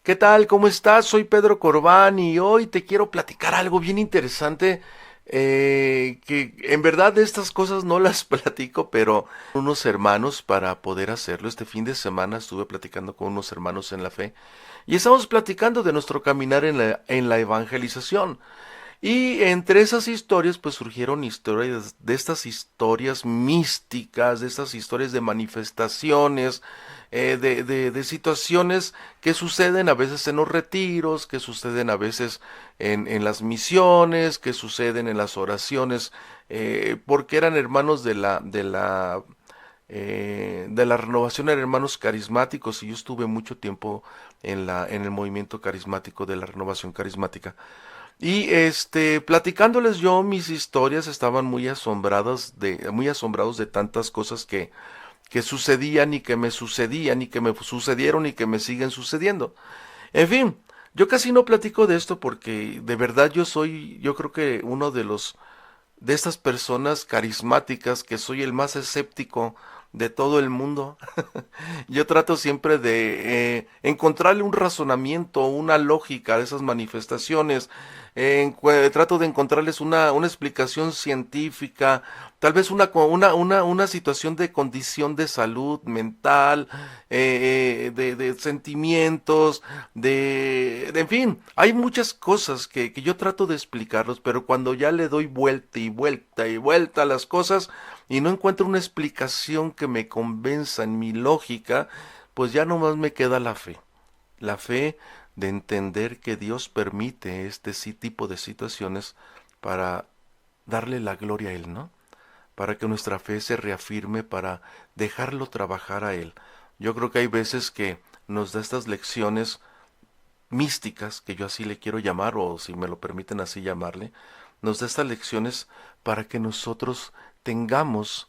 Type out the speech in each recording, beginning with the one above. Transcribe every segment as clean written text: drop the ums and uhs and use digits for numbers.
¿Qué tal? ¿Cómo estás? Soy Pedro Corbán y hoy te quiero platicar algo bien interesante. Que en verdad de estas cosas no las platico, pero unos hermanos para poder hacerlo. Este fin de semana estuve platicando con unos hermanos en la fe y estamos platicando de nuestro caminar en la evangelización. Y entre esas historias, pues surgieron historias de estas historias místicas, de estas historias de manifestaciones, de situaciones que suceden a veces en los retiros, que suceden a veces en las misiones, que suceden en las oraciones, porque eran hermanos de la renovación, eran hermanos carismáticos y yo estuve mucho tiempo en el movimiento carismático de la renovación carismática. Y platicándoles yo mis historias, estaban muy asombrados de tantas cosas que sucedían y que me sucedían y que me sucedieron y que me siguen sucediendo. En fin, yo casi no platico de esto porque de verdad yo creo que uno de estas personas carismáticas que soy el más escéptico de todo el mundo. Yo trato siempre de encontrarle un razonamiento, una lógica a esas manifestaciones. Trato de encontrarles una explicación científica, tal vez una situación de condición de salud mental, de sentimientos, en fin, hay muchas cosas que yo trato de explicarlos, pero cuando ya le doy vuelta y vuelta y vuelta a las cosas, y no encuentro una explicación que me convenza en mi lógica, pues ya nomás me queda la fe. La fe de entender que Dios permite este sí tipo de situaciones para darle la gloria a Él, ¿no? Para que nuestra fe se reafirme, para dejarlo trabajar a Él. Yo creo que hay veces que nos da estas lecciones místicas, que yo así le quiero llamar, o si me lo permiten así llamarle, nos da estas lecciones para que nosotros tengamos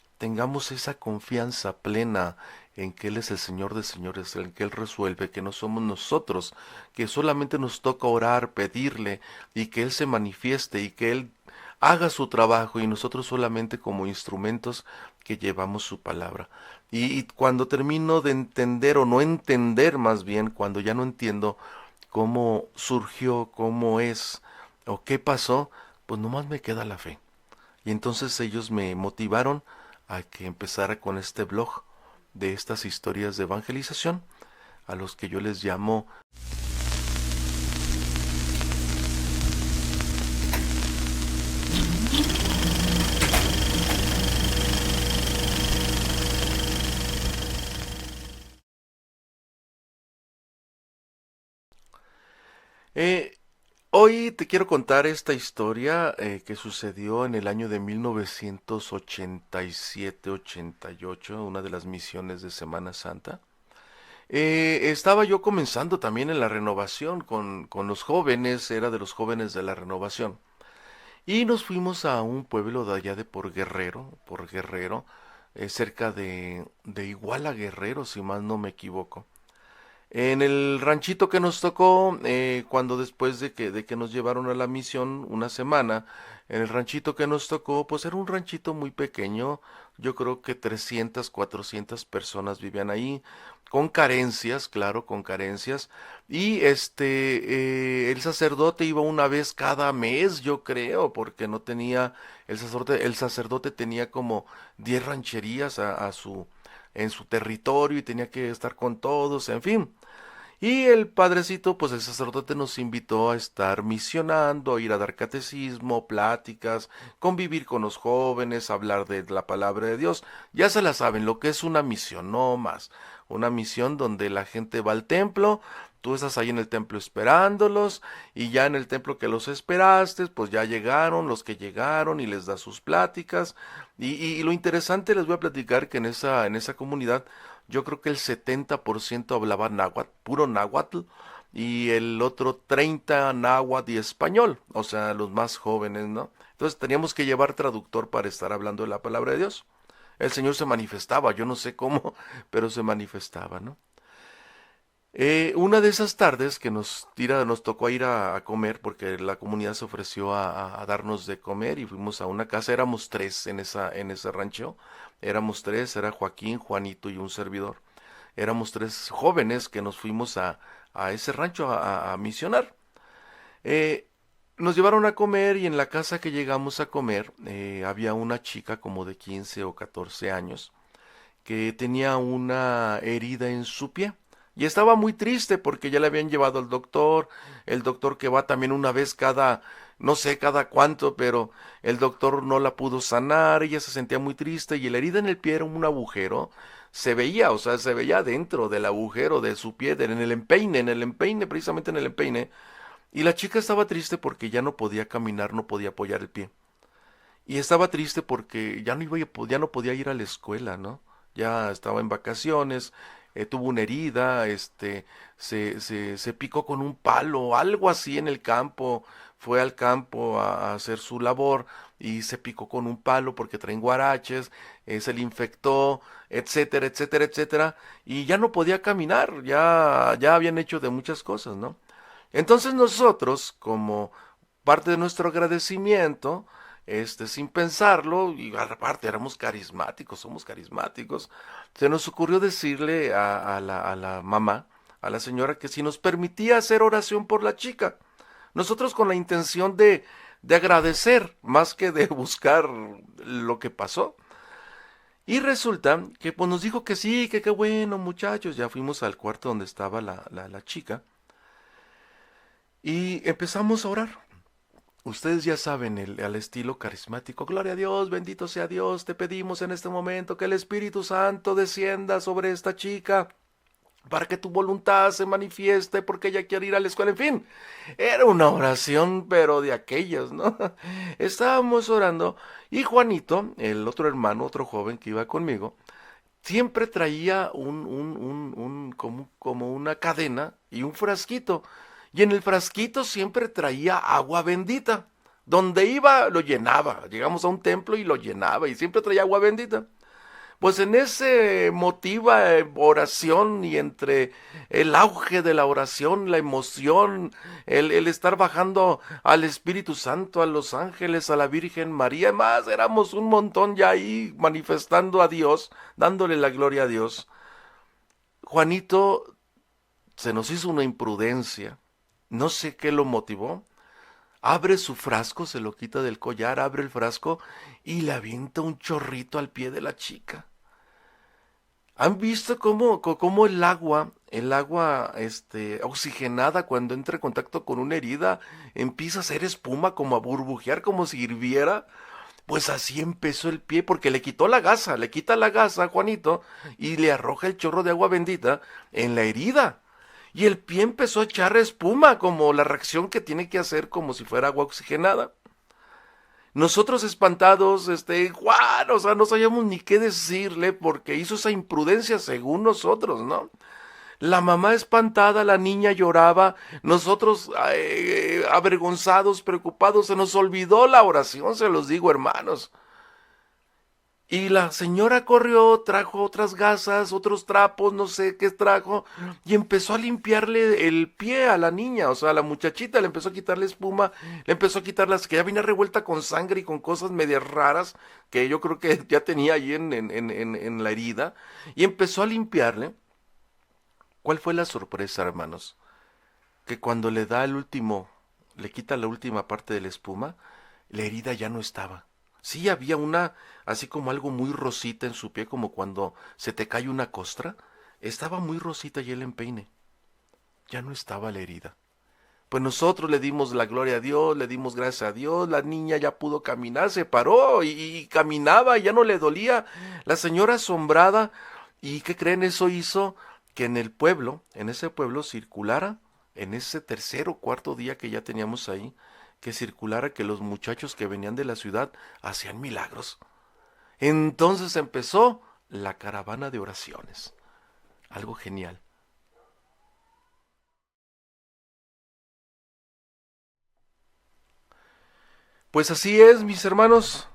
esa confianza plena en que Él es el Señor de señores, en que Él resuelve, que no somos nosotros, que solamente nos toca orar, pedirle, y que Él se manifieste, y que Él haga su trabajo, y nosotros solamente como instrumentos que llevamos su palabra. Y cuando termino de entender, o no entender más bien, cuando ya no entiendo, cómo surgió, cómo es o qué pasó, pues nomás me queda la fe. Y entonces ellos me motivaron a que empezara con este blog de estas historias de evangelización, a los que yo les llamo. Eh, Hoy te quiero contar esta historia que sucedió en el año de 1987-88, una de las misiones de Semana Santa. Estaba yo comenzando también en la renovación con los jóvenes, era de los jóvenes de la renovación. Y nos fuimos a un pueblo de allá de por Guerrero, cerca de Iguala Guerrero, si más no me equivoco. En el ranchito que nos tocó, cuando después de que nos llevaron a la misión una semana, en el ranchito que nos tocó, pues era un ranchito muy pequeño, yo creo que 300, 400 personas vivían ahí, con carencias, claro, con carencias, y el sacerdote iba una vez cada mes, yo creo, porque no tenía, el sacerdote tenía como 10 rancherías en su territorio y tenía que estar con todos, en fin. Y el padrecito, pues el sacerdote nos invitó a estar misionando, a ir a dar catecismo, pláticas, convivir con los jóvenes, hablar de la palabra de Dios. Ya se la saben, lo que es una misión, no más. Una misión donde la gente va al templo, tú estás ahí en el templo esperándolos, y ya en el templo que los esperaste, pues ya llegaron los que llegaron y les da sus pláticas. Y lo interesante les voy a platicar que en esa comunidad yo creo que el 70% hablaba náhuatl, puro náhuatl, y el otro 30 náhuatl y español, o sea, los más jóvenes, ¿no? Entonces teníamos que llevar traductor para estar hablando de la palabra de Dios. El Señor se manifestaba, yo no sé cómo, pero se manifestaba, ¿no? Una de esas tardes que nos tocó ir a comer, porque la comunidad se ofreció a darnos de comer y fuimos a una casa, éramos tres en ese rancho, éramos tres, era Joaquín, Juanito y un servidor. Éramos tres jóvenes que nos fuimos a ese rancho a misionar. Eh, Nos llevaron a comer y en la casa que llegamos a comer había una chica como de 15 o 14 años que tenía una herida en su pie. Y estaba muy triste porque ya le habían llevado al doctor, el doctor que va también una vez cada, no sé cada cuánto, pero el doctor no la pudo sanar, ella se sentía muy triste y la herida en el pie era un agujero, se veía, o sea, se veía dentro del agujero de su pie, en el empeine, precisamente en el empeine, y la chica estaba triste porque ya no podía caminar, no podía apoyar el pie. Y estaba triste porque ya no podía ir a la escuela, ¿no? Ya estaba en vacaciones, tuvo una herida, se picó con un palo, algo así en el campo, fue al campo a hacer su labor y se picó con un palo porque traen guaraches, se le infectó, etcétera, etcétera, etcétera, y ya no podía caminar, ya habían hecho de muchas cosas, ¿no? Entonces nosotros, como parte de nuestro agradecimiento, sin pensarlo, y aparte éramos carismáticos, somos carismáticos, se nos ocurrió decirle a la mamá, a la señora, que si nos permitía hacer oración por la chica. Nosotros con la intención de agradecer, más que de buscar lo que pasó. Y resulta que pues nos dijo que sí, que qué bueno muchachos, ya fuimos al cuarto donde estaba la chica y empezamos a orar. Ustedes ya saben, al estilo carismático, gloria a Dios, bendito sea Dios, te pedimos en este momento que el Espíritu Santo descienda sobre esta chica para que tu voluntad se manifieste porque ella quiere ir a la escuela, en fin, era una oración pero de aquellas, ¿no? Estábamos orando y Juanito, el otro hermano, otro joven que iba conmigo, siempre traía como una cadena y un frasquito. Y en el frasquito siempre traía agua bendita. Donde iba lo llenaba. Llegamos a un templo y lo llenaba y siempre traía agua bendita. Pues en ese motiva oración y entre el auge de la oración, la emoción, el estar bajando al Espíritu Santo, a los ángeles, a la Virgen María, más éramos un montón ya ahí manifestando a Dios, dándole la gloria a Dios. Juanito se nos hizo una imprudencia, no sé qué lo motivó, abre su frasco, se lo quita del collar, abre el frasco y le avienta un chorrito al pie de la chica. ¿Han visto cómo el agua, oxigenada cuando entra en contacto con una herida, empieza a hacer espuma, como a burbujear, como si hirviera? Pues así empezó el pie, porque le quitó la gasa, le quita la gasa a Juanito y le arroja el chorro de agua bendita en la herida. Y el pie empezó a echar espuma, como la reacción que tiene que hacer como si fuera agua oxigenada. Nosotros espantados, Juan, o sea, no sabíamos ni qué decirle porque hizo esa imprudencia según nosotros, ¿no? La mamá espantada, la niña lloraba, nosotros avergonzados, preocupados, se nos olvidó la oración, se los digo, hermanos. Y la señora corrió, trajo otras gasas, otros trapos, no sé qué trajo, y empezó a limpiarle el pie a la niña, o sea, a la muchachita, le empezó a quitarle espuma, le empezó a quitar las que ya venía revuelta con sangre y con cosas medias raras que yo creo que ya tenía ahí en la herida, y empezó a limpiarle. ¿Cuál fue la sorpresa, hermanos? Que cuando le da el último, le quita la última parte de la espuma, la herida ya no estaba. Sí había así como algo muy rosita en su pie, como cuando se te cae una costra. Estaba muy rosita y el empeine. Ya no estaba la herida. Pues nosotros le dimos la gloria a Dios, le dimos gracias a Dios, la niña ya pudo caminar, se paró y caminaba y ya no le dolía. La señora asombrada, ¿y qué creen? Eso hizo que en el pueblo, en ese pueblo circulara, en ese tercer o cuarto día que ya teníamos ahí, que circulara que los muchachos que venían de la ciudad hacían milagros. Entonces empezó la caravana de oraciones. Algo genial. Pues así es, mis hermanos.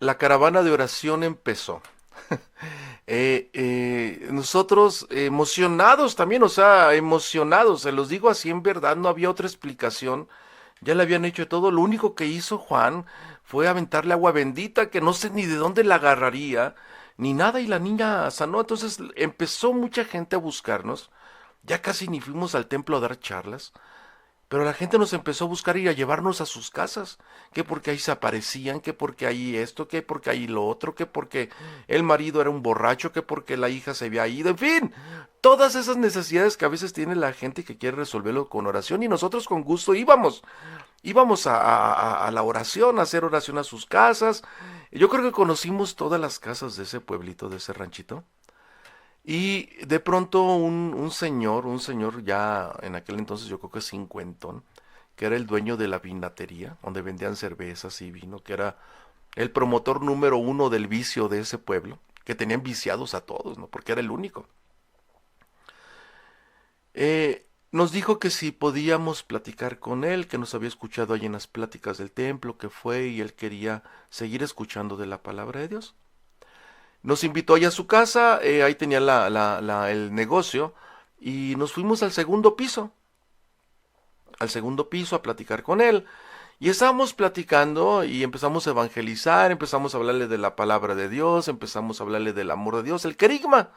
La caravana de oración empezó. Nosotros emocionados también, o sea, emocionados, se los digo así en verdad, no había otra explicación. Ya le habían hecho todo, lo único que hizo Juan fue aventarle agua bendita, que no sé ni de dónde la agarraría, ni nada y la niña sanó. Entonces empezó mucha gente a buscarnos, ya casi ni fuimos al templo a dar charlas, pero la gente nos empezó a buscar y a llevarnos a sus casas, que porque ahí se aparecían, que porque ahí esto, que porque ahí lo otro, que porque el marido era un borracho, que porque la hija se había ido, en fin, todas esas necesidades que a veces tiene la gente que quiere resolverlo con oración y nosotros con gusto íbamos a la oración, a hacer oración a sus casas. Yo creo que conocimos todas las casas de ese pueblito, de ese ranchito. Y de pronto un señor ya en aquel entonces yo creo que cincuentón, que era el dueño de la vinatería, donde vendían cervezas y vino, que era el promotor número uno del vicio de ese pueblo, que tenían viciados a todos, ¿no? Porque era el único. Nos dijo que si podíamos platicar con él, que nos había escuchado ahí en las pláticas del templo, que fue y él quería seguir escuchando de la palabra de Dios. Nos invitó allá a su casa, ahí tenía el negocio, y nos fuimos al segundo piso a platicar con él. Y estábamos platicando y empezamos a evangelizar, empezamos a hablarle de la palabra de Dios, empezamos a hablarle del amor de Dios, el querigma.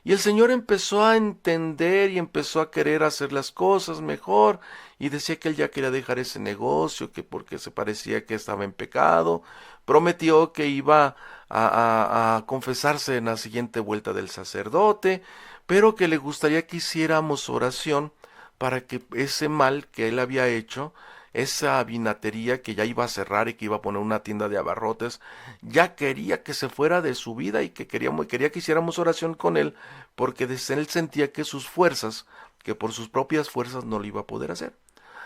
Y el Señor empezó a entender y empezó a querer hacer las cosas mejor. Y decía que él ya quería dejar ese negocio, que porque se parecía que estaba en pecado. Prometió que iba a confesarse en la siguiente vuelta del sacerdote, pero que le gustaría que hiciéramos oración para que ese mal que él había hecho, esa vinatería que ya iba a cerrar y que iba a poner una tienda de abarrotes, ya quería que se fuera de su vida y que quería que hiciéramos oración con él, porque desde él sentía que sus fuerzas, que por sus propias fuerzas no lo iba a poder hacer.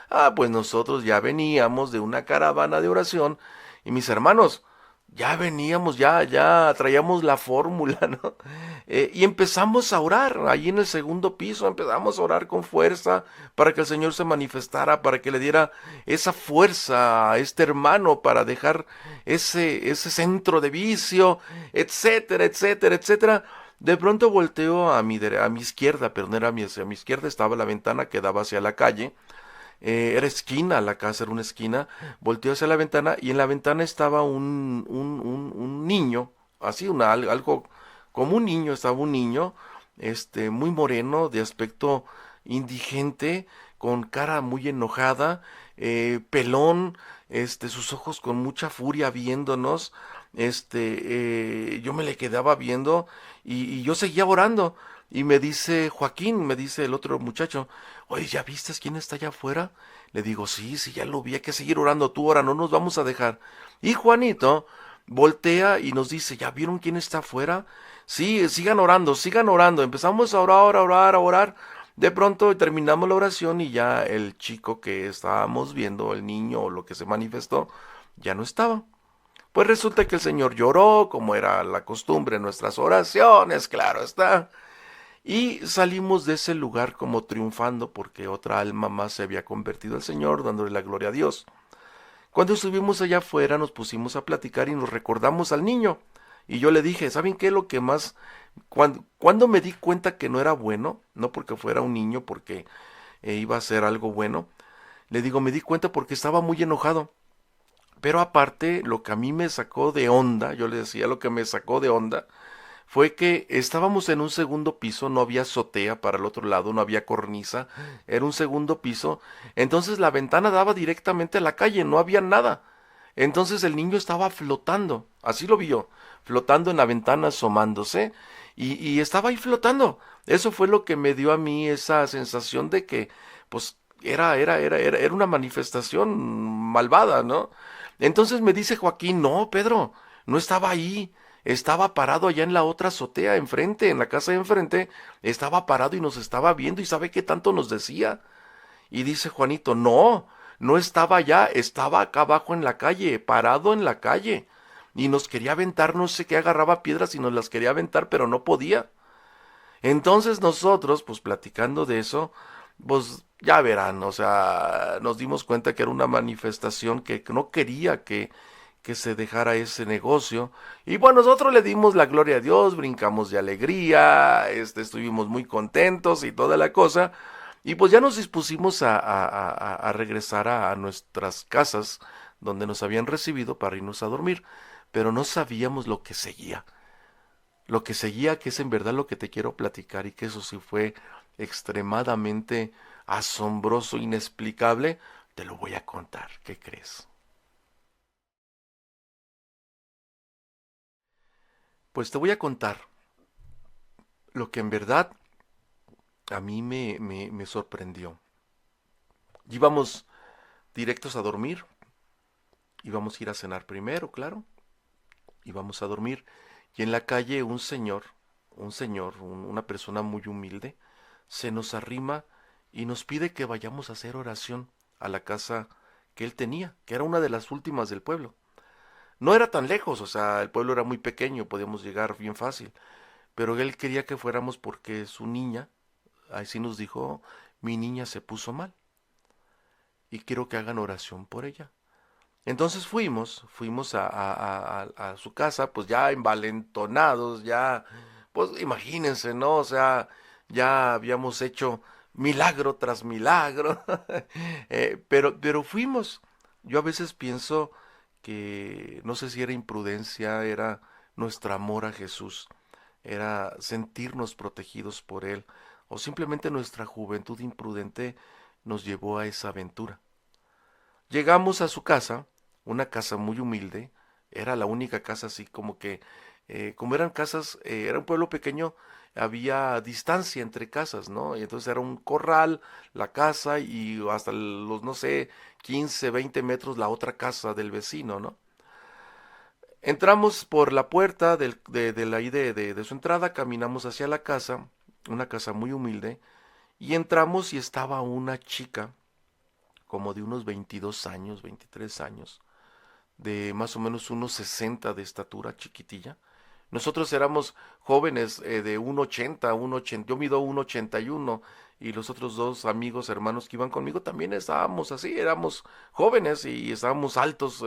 Ah, pues nosotros ya veníamos de una caravana de oración y mis hermanos, ya veníamos, ya traíamos la fórmula, ¿no? Y empezamos a orar, ahí en el segundo piso, empezamos a orar con fuerza para que el Señor se manifestara, para que le diera esa fuerza a este hermano para dejar ese centro de vicio, etcétera, etcétera, etcétera. De pronto volteo a mi izquierda, pero no era a mi izquierda estaba la ventana que daba hacia la calle, era esquina, la casa era una esquina, volteó hacia la ventana y en la ventana estaba un niño, así, algo como un niño, estaba un niño, muy moreno, de aspecto indigente, con cara muy enojada, pelón, sus ojos con mucha furia viéndonos, yo me le quedaba viendo y yo seguía orando. Y me dice Joaquín, me dice el otro muchacho, oye, ¿ya viste quién está allá afuera? Le digo, sí, sí, ya lo vi, hay que seguir orando, tú ora, no nos vamos a dejar. Y Juanito voltea y nos dice, ¿ya vieron quién está afuera? Sí, sigan orando, sigan orando. Empezamos a orar, a orar, a orar. De pronto terminamos la oración y ya el chico que estábamos viendo, el niño o lo que se manifestó, ya no estaba. Pues resulta que el Señor lloró, como era la costumbre en nuestras oraciones, claro está. Y salimos de ese lugar como triunfando porque otra alma más se había convertido al Señor, dándole la gloria a Dios. Cuando estuvimos allá afuera nos pusimos a platicar y nos recordamos al niño. Y yo le dije, ¿saben qué? Lo que más... Cuando me di cuenta que no era bueno, no porque fuera un niño, porque iba a ser algo bueno, le digo, me di cuenta porque estaba muy enojado. Pero aparte, lo que a mí me sacó de onda, yo le decía, lo que me sacó de onda, fue que estábamos en un segundo piso, no había azotea para el otro lado, no había cornisa, era un segundo piso, entonces la ventana daba directamente a la calle, no había nada. Entonces el niño estaba flotando, así lo vio, flotando en la ventana, asomándose, y estaba ahí flotando. Eso fue lo que me dio a mí esa sensación de que, pues, era una manifestación malvada, ¿no? Entonces me dice Joaquín, no, Pedro, no estaba ahí, estaba parado allá en la otra azotea, enfrente, en la casa de enfrente, estaba parado y nos estaba viendo y sabe qué tanto nos decía. Y dice Juanito, no, no estaba allá, estaba acá abajo en la calle, parado en la calle. Y nos quería aventar, no sé qué, agarraba piedras y nos las quería aventar, pero no podía. Entonces nosotros, pues platicando de eso, pues ya verán, o sea, nos dimos cuenta que era una manifestación que no quería que se dejara ese negocio. Y bueno, nosotros le dimos la gloria a Dios, brincamos de alegría, estuvimos muy contentos y toda la cosa. Y pues ya nos dispusimos a regresar a nuestras casas donde nos habían recibido para irnos a dormir. pero no sabíamos lo que seguía. Lo que seguía, que es en verdad lo que te quiero platicar y que eso sí fue extremadamente asombroso, inexplicable, te lo voy a contar. ¿Qué crees? Pues te voy a contar lo que en verdad a mí me sorprendió. Íbamos directos a dormir, íbamos a ir a cenar primero, claro, íbamos a dormir y en la calle una persona muy humilde, se nos arrima y nos pide que vayamos a hacer oración a la casa que él tenía, que era una de las últimas del pueblo. No era tan lejos, o sea, el pueblo era muy pequeño, podíamos llegar bien fácil, pero él quería que fuéramos porque su niña, así nos dijo, mi niña se puso mal y quiero que hagan oración por ella. Entonces fuimos a su casa, pues ya envalentonados, ya, pues imagínense, ¿no? O sea, ya habíamos hecho milagro tras milagro, pero fuimos. Yo a veces pienso que no sé si era imprudencia, era nuestro amor a Jesús, era sentirnos protegidos por Él, o simplemente nuestra juventud imprudente nos llevó a esa aventura. Llegamos a su casa, una casa muy humilde, era la única casa así como que, como eran casas, era un pueblo pequeño, había distancia entre casas, ¿no? Y entonces era un corral, la casa y hasta los, no sé, 15, 20 metros la otra casa del vecino, ¿no? Entramos por la puerta de su entrada, caminamos hacia la casa, una casa muy humilde, y entramos y estaba una chica como de unos 22 años, 23 años, de más o menos unos 60 de estatura, chiquitilla. Nosotros éramos jóvenes de 1,80, 1,80, yo mido 1,81 y los otros dos amigos, hermanos que iban conmigo también estábamos así, éramos jóvenes y estábamos altos,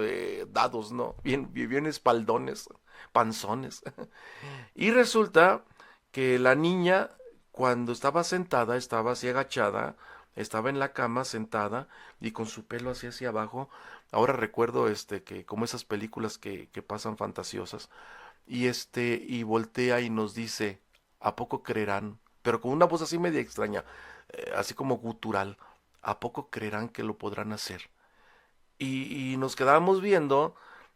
dados, ¿no? Bien espaldones, panzones. Y resulta que la niña, cuando estaba sentada, estaba así agachada, estaba en la cama sentada y con su pelo así hacia abajo. Ahora recuerdo que como esas películas que pasan fantasiosas. Y voltea y nos dice, ¿a poco creerán? Pero con una voz así media extraña, así como gutural, ¿a poco creerán que lo podrán hacer? Y nos quedábamos viendo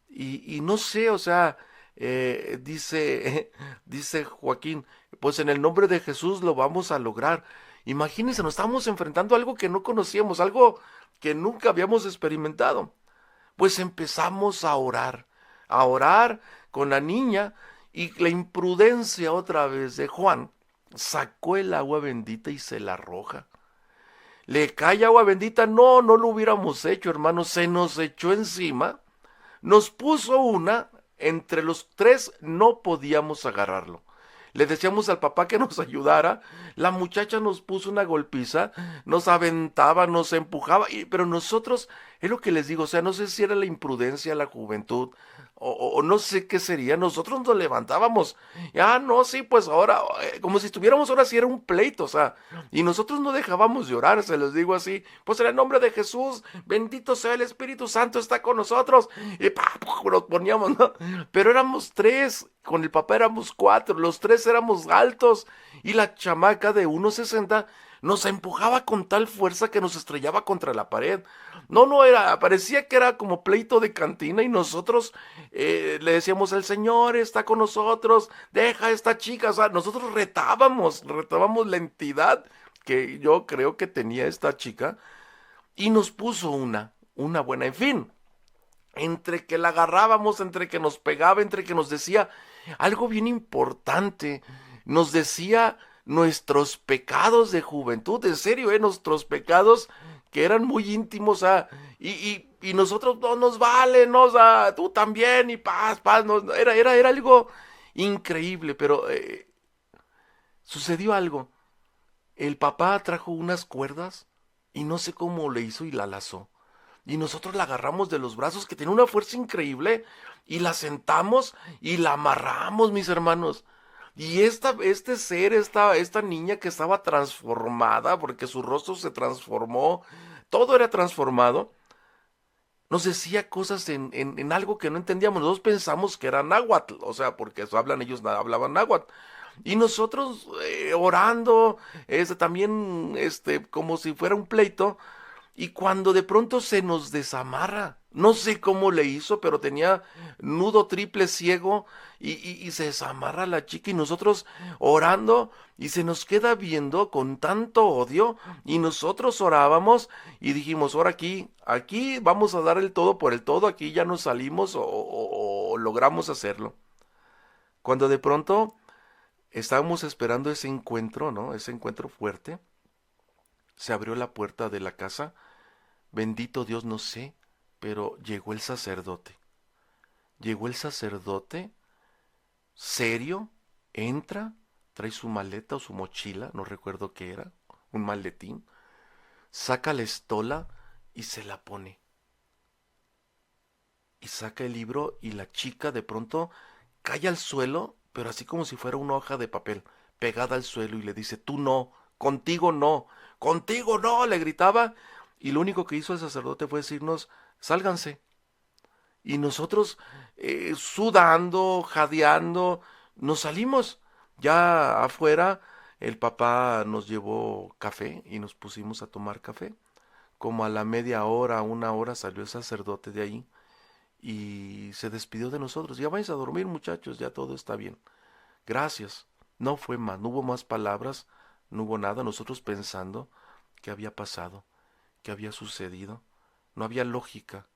y no sé, o sea, dice, dice Joaquín, pues en el nombre de Jesús lo vamos a lograr. Imagínense, nos estábamos enfrentando a algo que no conocíamos, algo que nunca habíamos experimentado. Pues empezamos a orar con la niña y la imprudencia otra vez de Juan sacó el agua bendita y se la arroja. Le cae agua bendita, no, no lo hubiéramos hecho, hermano, se nos echó encima, nos puso una, entre los tres no podíamos agarrarlo. Le decíamos al papá que nos ayudara, la muchacha nos puso una golpiza, nos aventaba, nos empujaba, pero nosotros, es lo que les digo, o sea, no sé si era la imprudencia, la juventud, o no sé qué sería, nosotros nos levantábamos, ah, no, sí, pues ahora, como si estuviéramos ahora sí era un pleito, o sea, y nosotros no dejábamos llorar, se los digo así, pues en el nombre de Jesús, bendito sea el Espíritu Santo, está con nosotros, y nos poníamos, ¿no? Pero éramos tres, con el papá éramos cuatro, los tres éramos altos, y la chamaca de 1,60 nos empujaba con tal fuerza que nos estrellaba contra la pared. No, no era, parecía que era como pleito de cantina y nosotros le decíamos, el Señor está con nosotros, deja a esta chica, o sea, nosotros retábamos la entidad que yo creo que tenía esta chica y nos puso una buena, en fin, entre que la agarrábamos, entre que nos pegaba, entre que nos decía algo bien importante, nos decía nuestros pecados de juventud, en serio, nuestros pecados que eran muy íntimos, y nosotros no nos vale, ¿no? O sea, tú también, y paz, paz, no, era algo increíble, pero sucedió algo. El papá trajo unas cuerdas y no sé cómo le hizo y la lazó. Y nosotros la agarramos de los brazos, que tiene una fuerza increíble, y la sentamos y la amarramos, mis hermanos. Y este ser, esta niña que estaba transformada, porque su rostro se transformó, todo era transformado, nos decía cosas en algo que no entendíamos. Nosotros pensamos que era náhuatl, o sea, porque eso hablan ellos, hablaban náhuatl. Y nosotros orando, también, como si fuera un pleito, y cuando de pronto se nos desamarra, no sé cómo le hizo, pero tenía nudo triple ciego y se desamarra la chica y nosotros orando y se nos queda viendo con tanto odio y nosotros orábamos y dijimos, ahora aquí vamos a dar el todo por el todo, aquí ya nos salimos o logramos hacerlo. Cuando de pronto estábamos esperando ese encuentro, ¿no? Ese encuentro fuerte, se abrió la puerta de la casa. Bendito Dios, no sé, pero llegó el sacerdote. Llegó el sacerdote, serio, entra, trae su maleta o su mochila, no recuerdo qué era, un maletín, saca la estola y se la pone. Y saca el libro y la chica de pronto cae al suelo, pero así como si fuera una hoja de papel, pegada al suelo y le dice, tú no, contigo no, le gritaba. Y lo único que hizo el sacerdote fue decirnos, sálganse. Y nosotros, sudando, jadeando, nos salimos. Ya afuera, el papá nos llevó café y nos pusimos a tomar café. Como a la media hora, una hora salió el sacerdote de ahí y se despidió de nosotros. Ya vais a dormir, muchachos, ya todo está bien. Gracias. No fue más, no hubo más palabras, no hubo nada. Nosotros pensando qué había pasado, qué había sucedido. No había lógica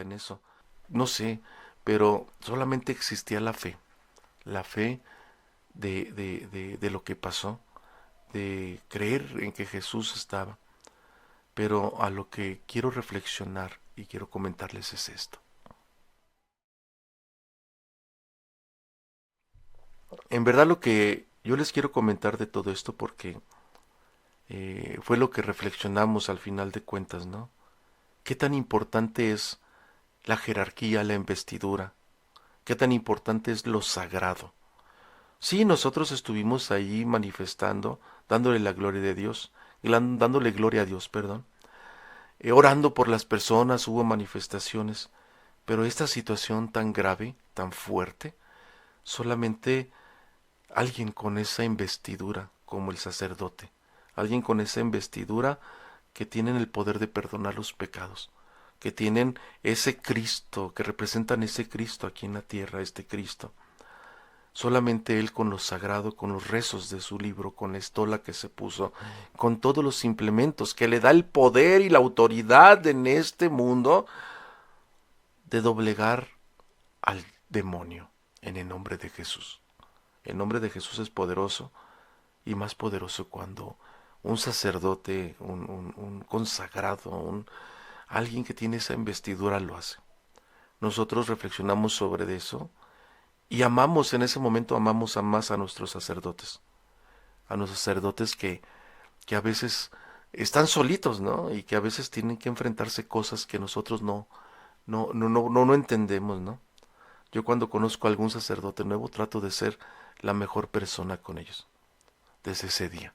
en eso. No sé, pero solamente existía la fe de lo que pasó, de creer en que Jesús estaba. Pero a lo que quiero reflexionar y quiero comentarles es esto. En verdad lo que yo les quiero comentar de todo esto porque fue lo que reflexionamos al final de cuentas, ¿no? ¿Qué tan importante es la jerarquía, la investidura? ¿Qué tan importante es lo sagrado? Sí, nosotros estuvimos ahí manifestando, dándole la gloria de Dios, dándole gloria a Dios, perdón, orando por las personas, hubo manifestaciones, pero esta situación tan grave, tan fuerte, solamente alguien con esa investidura, como el sacerdote, alguien con esa investidura que tienen el poder de perdonar los pecados, que tienen ese Cristo, que representan ese Cristo aquí en la tierra, este Cristo. Solamente él con lo sagrado, con los rezos de su libro, con la estola que se puso, con todos los implementos que le da el poder y la autoridad en este mundo de doblegar al demonio en el nombre de Jesús. El nombre de Jesús es poderoso y más poderoso cuando un sacerdote, un consagrado, alguien que tiene esa investidura lo hace. Nosotros reflexionamos sobre eso y amamos en ese momento, amamos a más a nuestros sacerdotes que a veces están solitos, ¿no? Y que a veces tienen que enfrentarse cosas que nosotros no entendemos, ¿no? Yo cuando conozco a algún sacerdote nuevo trato de ser la mejor persona con ellos, desde ese día.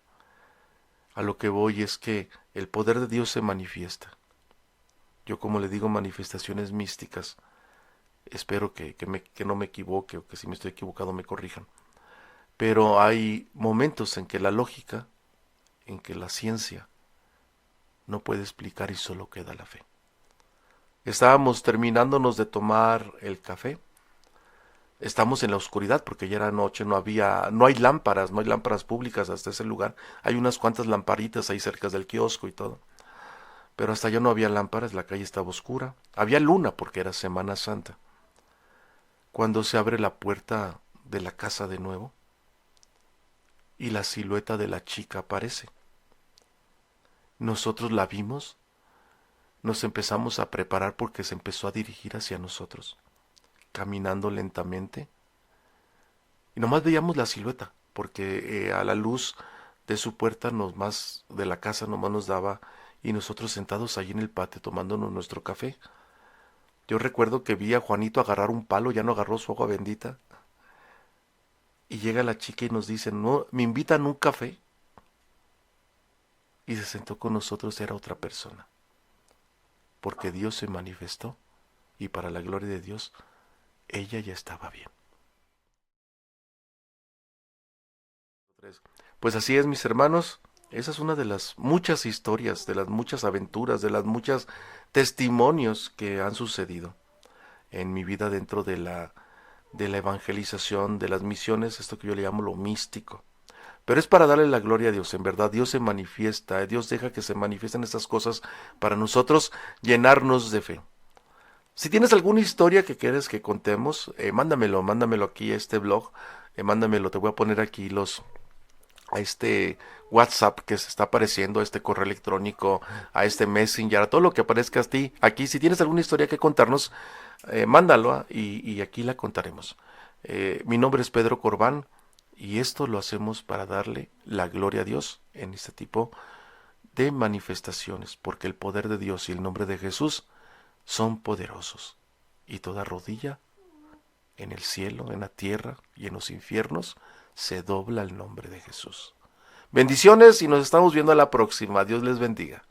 A lo que voy es que el poder de Dios se manifiesta. Yo como le digo manifestaciones místicas, espero que no me equivoque o que si me estoy equivocado me corrijan. Pero hay momentos en que la lógica, en que la ciencia no puede explicar y solo queda la fe. Estábamos terminándonos de tomar el café. Estamos en la oscuridad porque ya era noche, no hay lámparas, no hay lámparas públicas hasta ese lugar. Hay unas cuantas lamparitas ahí cerca del kiosco y todo. Pero hasta allá no había lámparas, la calle estaba oscura. Había luna porque era Semana Santa. Cuando se abre la puerta de la casa de nuevo y la silueta de la chica aparece. Nosotros la vimos, nos empezamos a preparar porque se empezó a dirigir hacia nosotros, caminando lentamente. Y nomás veíamos la silueta, porque a la luz de su puerta más de la casa nomás nos daba y nosotros sentados allí en el patio tomándonos nuestro café. Yo recuerdo que vi a Juanito agarrar un palo, ya no agarró su agua bendita. Y llega la chica y nos dice, no, me invitan un café. Y se sentó con nosotros, era otra persona. porque Dios se manifestó y para la gloria de Dios, ella ya estaba bien. Pues así es, mis hermanos. Esa es una de las muchas historias, de las muchas aventuras, de las muchas testimonios que han sucedido en mi vida dentro de la evangelización, de las misiones, esto que yo le llamo lo místico. Pero es para darle la gloria a Dios, en verdad, Dios se manifiesta, Dios deja que se manifiesten estas cosas para nosotros llenarnos de fe. Si tienes alguna historia que quieres que contemos, mándamelo aquí a este blog, mándamelo, te voy a poner aquí a este WhatsApp que se está apareciendo, a este correo electrónico, a este Messenger, a todo lo que aparezca a ti. Aquí, si tienes alguna historia que contarnos, mándalo y aquí la contaremos. Mi nombre es Pedro Corbán y esto lo hacemos para darle la gloria a Dios en este tipo de manifestaciones, porque el poder de Dios y el nombre de Jesús son poderosos y toda rodilla en el cielo, en la tierra y en los infiernos se dobla el nombre de Jesús. Bendiciones y nos estamos viendo a la próxima. Dios les bendiga.